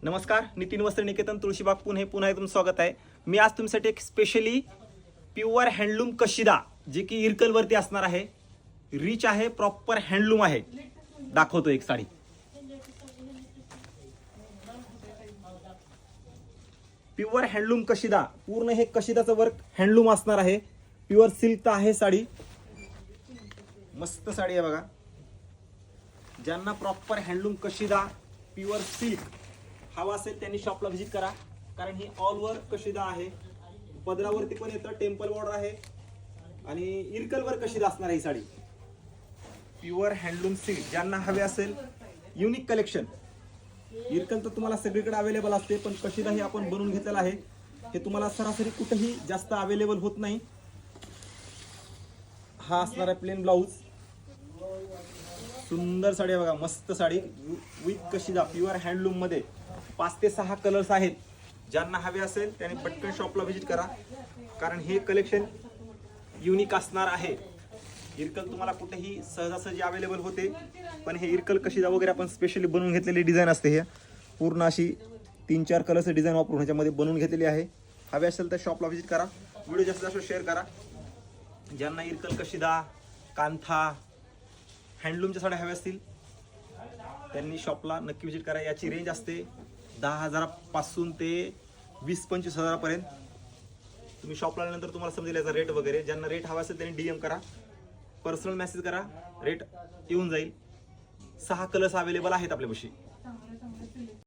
नमस्कार, नितीन वस्त्र निकेतन तुळशीबाग पुणे पुन्हा एकदम स्वागत आहे. मी आज तुमच्यासाठी एक स्पेशली प्युअर हँडलूम कशिदा जे की इरकलवरती असणार आहे. रिच आहे, प्रॉपर हँडलूम आहे. दाखवतो एक साडी. प्युअर हँडलूम कशिदा, पूर्ण हे कशिदाचं वर्क हँडलूम असणार आहे. प्युअर सिल्क आहे साडी. मस्त साडी आहे बघा. ज्यांना proper handloom kashida pure silk हवा असेल त्यांनी शॉपला व्हिजिट करा, कारण ही ऑल ओव्हर कशिदा आहे. पदरावरती पण येतं, टेम्पल बॉर्डर आहे आणि इरकलवर कशिदा असणार ही साडी. प्युअर हँडलूम सिल्क ज्यांना हवे असेल, युनिक कलेक्शन. इरकल तर तुम्हाला सगळीकडे अवेलेबल असते, पण कशिदा ही आपण बनवून घेतलेला आहे. हे तुम्हाला सरासरी कुठेही जास्त अवेलेबल होत नाही. हा असणार आहे प्लेन ब्लाऊज. सुंदर साडी आहे बघा, मस्त sari with kashida pure handloom मध्ये. 5 ते 6 कलर्स आहेत. ज्यांना हवे असेल त्यांनी पटकन शॉपला व्हिजिट करा, कारण हे कलेक्शन युनिक असणार आहे. इरकल तुम्हाला कुठेही सहजासहजी अवेलेबल होते, पण हे इरकल कशिदा वगैरे आपण स्पेशली बनवून घेतलेली डिझाईन असते. हे पूर्ण अशी 3-4 कलरचे डिझाईन वापरून ह्याच्यामध्ये बनवून घेतलेली आहे. हवे असेल तर शॉपला व्हिजिट करा, व्हिडिओ जास्तीत जास्त शेअर करा. ज्यांना इरकल कशिदा, कांथा, हँडलूमच्या साड्या हव्या असतील त्यांनी शॉपला नक्की व्हिजिट करा. याची रेंज असते 10,000 पासून ते 20-25 हजारापर्यंत. तुम्ही शॉपला आल्यानंतर तुम्हाला समजेल याचा रेट वगैरे. ज्यांना रेट हवा असेल त्यांनी DM करा, पर्सनल मेसेज करा, रेट येऊन जाईल. 6 कलर्स अवेलेबल आहेत आपल्यापाशी.